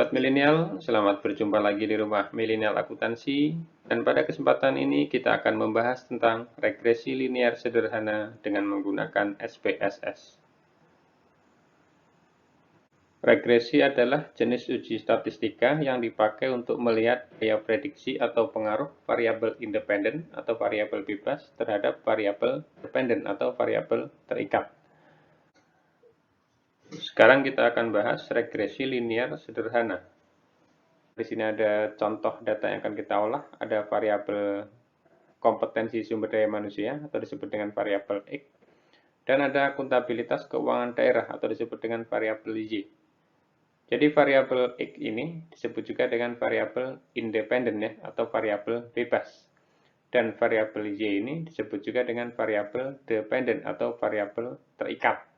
Sobat milenial, selamat berjumpa lagi di rumah Milenial Akuntansi. Dan pada kesempatan ini kita akan membahas tentang regresi linear sederhana dengan menggunakan SPSS. Regresi adalah jenis uji statistika yang dipakai untuk melihat daya prediksi atau pengaruh variabel independen atau variabel bebas terhadap variabel dependen atau variabel terikat. Sekarang kita akan bahas regresi linear sederhana. Di sini ada contoh data yang akan kita olah, ada variabel kompetensi sumber daya manusia atau disebut dengan variabel X, dan ada akuntabilitas keuangan daerah atau disebut dengan variabel Y. Jadi variabel X ini disebut juga dengan variabel independen ya, atau variabel bebas. Dan variabel Y ini disebut juga dengan variabel dependen atau variabel terikat.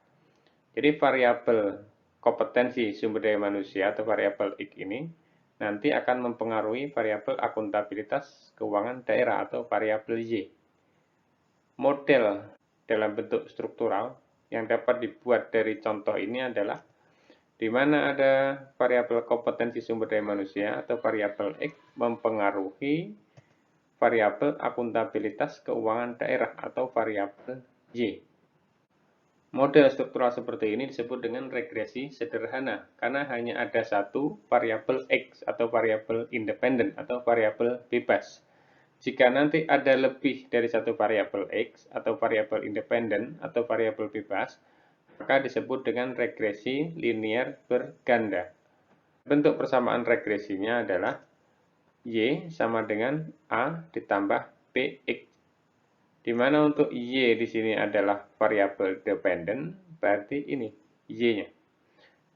Jadi variabel kompetensi sumber daya manusia atau variabel X ini nanti akan mempengaruhi variabel akuntabilitas keuangan daerah atau variabel Y. Model dalam bentuk struktural yang dapat dibuat dari contoh ini adalah di mana ada variabel kompetensi sumber daya manusia atau variabel X mempengaruhi variabel akuntabilitas keuangan daerah atau variabel Y. Model struktural seperti ini disebut dengan regresi sederhana karena hanya ada satu variabel X atau variabel independen atau variabel bebas. Jika nanti ada lebih dari satu variabel X atau variabel independen atau variabel bebas, maka disebut dengan regresi linear berganda. Bentuk persamaan regresinya adalah Y sama dengan A ditambah BX. Di mana untuk Y di sini adalah variabel dependen, berarti ini Y-nya.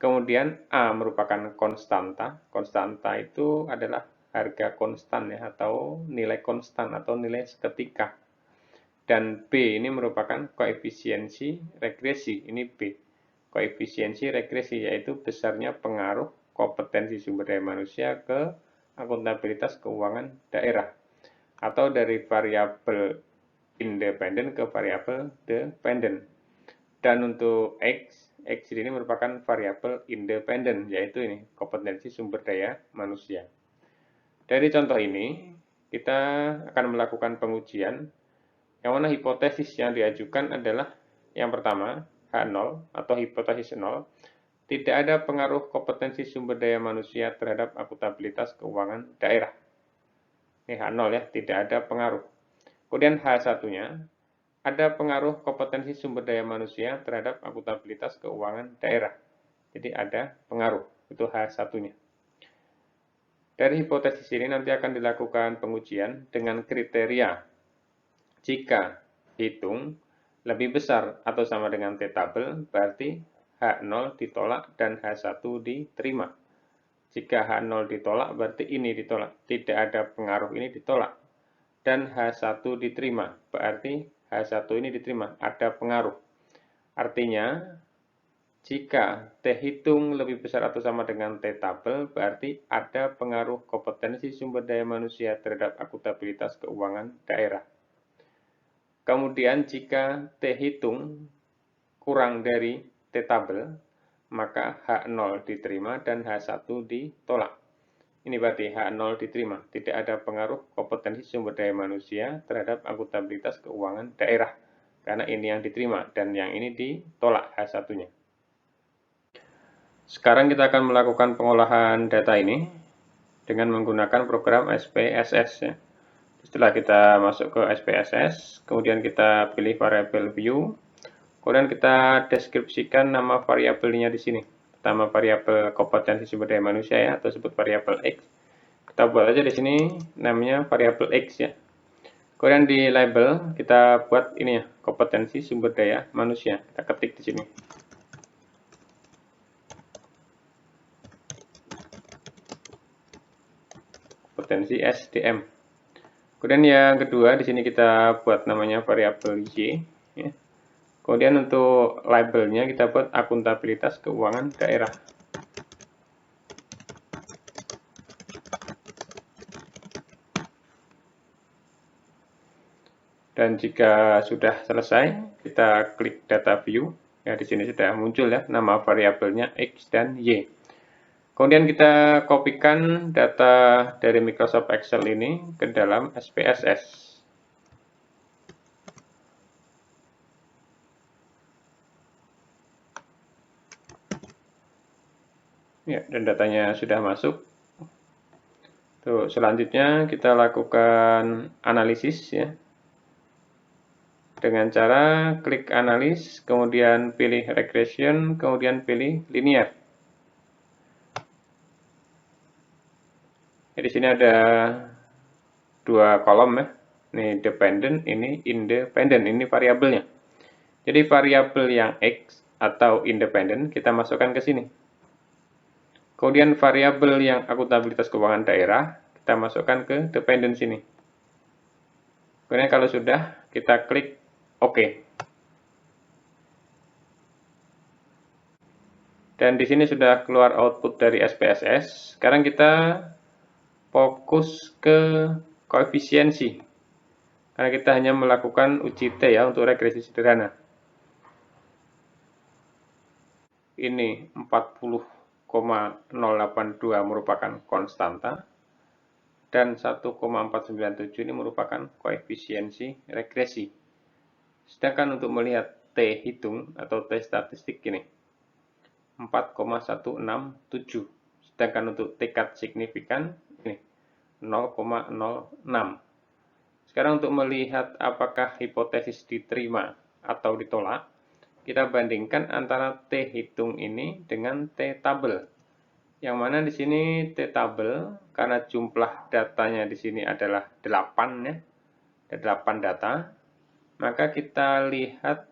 Kemudian A merupakan konstanta. Konstanta itu adalah harga konstan ya, atau nilai konstan atau nilai seketika. Dan B ini merupakan koefisiensi regresi, ini B. Koefisiensi regresi yaitu besarnya pengaruh kompetensi sumber daya manusia ke akuntabilitas keuangan daerah. Atau dari variabel independen ke variabel dependen. Dan untuk X ini merupakan variabel independen, yaitu ini kompetensi sumber daya manusia. Dari contoh ini, kita akan melakukan pengujian, yang mana hipotesis yang diajukan adalah yang pertama, H0 atau hipotesis 0, tidak ada pengaruh kompetensi sumber daya manusia terhadap akuntabilitas keuangan daerah. Ini H0 ya, tidak ada pengaruh. Kemudian H1-nya, ada pengaruh kompetensi sumber daya manusia terhadap akuntabilitas keuangan daerah. Jadi ada pengaruh, itu H1-nya. Dari hipotesis ini nanti akan dilakukan pengujian dengan kriteria jika hitung lebih besar atau sama dengan T-tabel, berarti H0 ditolak dan H1 diterima. Jika H0 ditolak, berarti ini ditolak. Tidak ada pengaruh ini ditolak. Dan H1 diterima, berarti H1 ini diterima, ada pengaruh. Artinya, jika T hitung lebih besar atau sama dengan T-tabel, berarti ada pengaruh kompetensi sumber daya manusia terhadap akuntabilitas keuangan daerah. Kemudian, jika T hitung kurang dari T-tabel, maka H0 diterima dan H1 ditolak. Ini berarti H0 diterima, tidak ada pengaruh kompetensi sumber daya manusia terhadap akuntabilitas keuangan daerah. Karena ini yang diterima dan yang ini ditolak H1-nya. Sekarang kita akan melakukan pengolahan data ini dengan menggunakan program SPSS. Ya. Setelah kita masuk ke SPSS, kemudian kita pilih variabel view, kemudian kita deskripsikan nama variabelnya di sini. Pertama variabel kompetensi sumber daya manusia ya, atau sebut variabel X. Kita buat aja di sini namanya variabel X ya. Kemudian di label kita buat ini ya, kompetensi sumber daya manusia. Kita ketik di sini. Kompetensi SDM. Kemudian yang kedua di sini kita buat namanya variabel Y ya. Kemudian untuk labelnya kita buat akuntabilitas keuangan daerah. Dan jika sudah selesai, kita klik data view. Ya, di sini sudah muncul ya nama variabelnya X dan Y. Kemudian kita kopikan data dari Microsoft Excel ini ke dalam SPSS. Ya, dan datanya sudah masuk. Tuh, selanjutnya kita lakukan analisis ya. Dengan cara klik analis, kemudian pilih regression, kemudian pilih linear. Di sini ada dua kolom ya. Ini dependent, ini independent, ini variabelnya. Jadi variabel yang X atau independent kita masukkan ke sini. Kemudian variabel yang akuntabilitas keuangan daerah kita masukkan ke dependent sini. Kemudian kalau sudah, kita klik OK. Dan di sini sudah keluar output dari SPSS. Sekarang kita fokus ke koefisiensi. Karena kita hanya melakukan uji T ya untuk regresi sederhana. Ini 40,082 merupakan konstanta. Dan 1,497 ini merupakan koefisiensi regresi. Sedangkan untuk melihat T hitung atau T statistik ini 4,167. Sedangkan untuk tingkat signifikan ini 0,06. Sekarang untuk melihat apakah hipotesis diterima atau ditolak, kita bandingkan antara T hitung ini dengan T tabel. Yang mana di sini T tabel karena jumlah datanya di sini adalah 8 ya. Ada 8 data. Maka kita lihat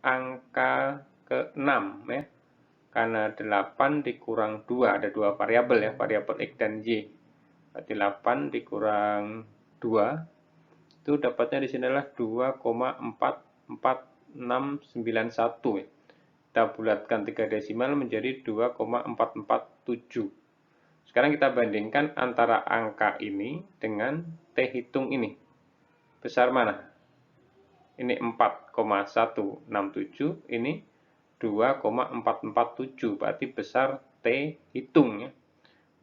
angka ke-6 ya. Karena 8 dikurang 2, ada 2 variabel ya, variabel X dan Y. Berarti 8 dikurang 2, itu dapatnya di sini adalah 2,44691 ya. Kita bulatkan 3 desimal menjadi 2,447. Sekarang kita bandingkan antara angka ini dengan T hitung ini. Besar mana? Ini 4,167, ini 2,447, berarti besar T hitung ya.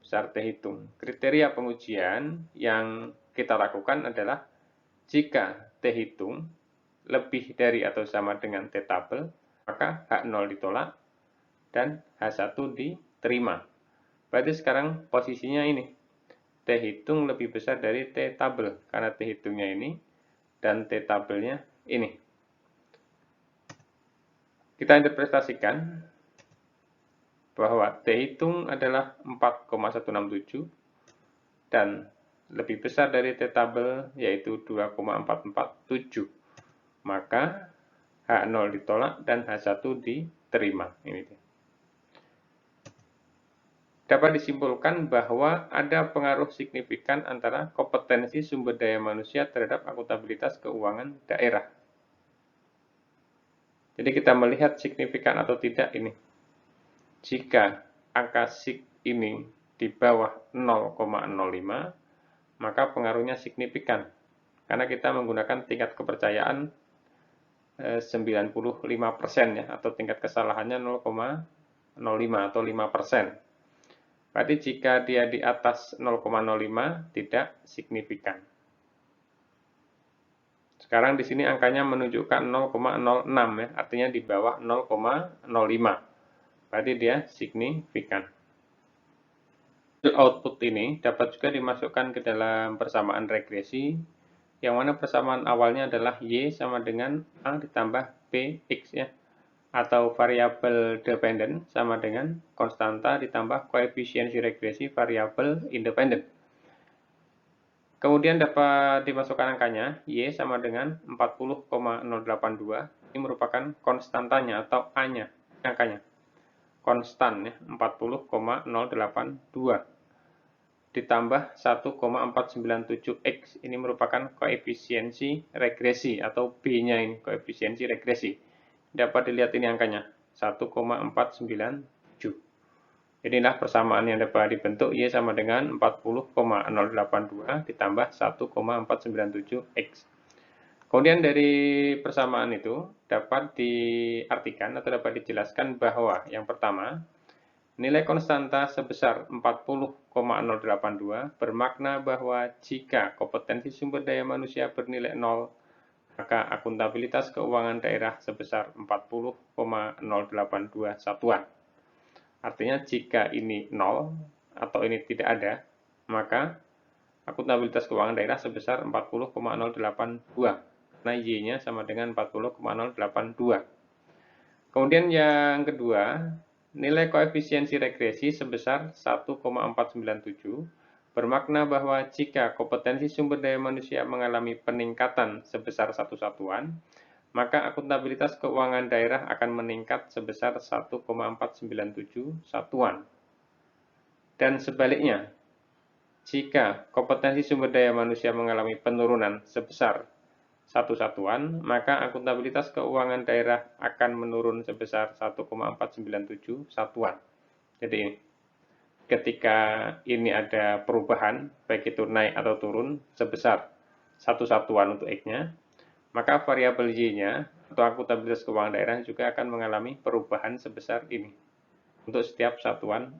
Besar T hitung. Kriteria pengujian yang kita lakukan adalah jika T hitung lebih dari atau sama dengan T tabel, maka H0 ditolak dan H1 diterima. Berarti sekarang posisinya ini. T hitung lebih besar dari T tabel, karena T hitungnya ini dan T tabelnya ini. Kita interpretasikan bahwa T hitung adalah 4,167 dan lebih besar dari T tabel yaitu 2,447. Maka H0 ditolak dan H1 diterima. Ini. Dapat disimpulkan bahwa ada pengaruh signifikan antara kompetensi sumber daya manusia terhadap akuntabilitas keuangan daerah. Jadi kita melihat signifikan atau tidak ini. Jika angka sig ini di bawah 0,05, maka pengaruhnya signifikan. Karena kita menggunakan tingkat kepercayaan 95% ya, atau tingkat kesalahannya 0,05 atau 5%. Berarti jika dia di atas 0,05 tidak signifikan. Sekarang di sini angkanya menunjukkan 0,06 ya, artinya di bawah 0,05. Berarti dia signifikan. Output ini dapat juga dimasukkan ke dalam persamaan regresi, yang mana persamaan awalnya adalah Y sama dengan A ditambah BX ya, atau variabel dependent sama dengan konstanta ditambah koefisiensi regresi variabel independent. Kemudian dapat dimasukkan angkanya, Y sama dengan 40,082, ini merupakan konstantanya atau A-nya, angkanya. Konstan ya, 40,082. Ditambah 1,497X, ini merupakan koefisiensi regresi atau B-nya ini, koefisiensi regresi. Dapat dilihat ini angkanya, 1,497. Inilah persamaan yang dapat dibentuk Y sama dengan 40,082 ditambah 1,497X. Kemudian dari persamaan itu dapat diartikan atau dapat dijelaskan bahwa yang pertama, Nilai konstanta sebesar 40,082 bermakna bahwa jika kompetensi sumber daya manusia bernilai 0, maka akuntabilitas keuangan daerah sebesar 40,082 satuan. Artinya jika ini 0 atau ini tidak ada, maka akuntabilitas keuangan daerah sebesar 40,082 karena Y-nya sama dengan 40,082. Kemudian yang kedua, nilai koefisiensi regresi sebesar 1,497 bermakna bahwa jika kompetensi sumber daya manusia mengalami peningkatan sebesar 1 satuan, maka akuntabilitas keuangan daerah akan meningkat sebesar 1,497 satuan. Dan sebaliknya, jika kompetensi sumber daya manusia mengalami penurunan sebesar 1 satuan, maka akuntabilitas keuangan daerah akan menurun sebesar 1,497 satuan. Jadi ini, ketika ini ada perubahan, baik itu naik atau turun, sebesar 1 satuan untuk X-nya, maka variabel Y-nya atau akuntabilitas keuangan daerah juga akan mengalami perubahan sebesar ini untuk setiap satuan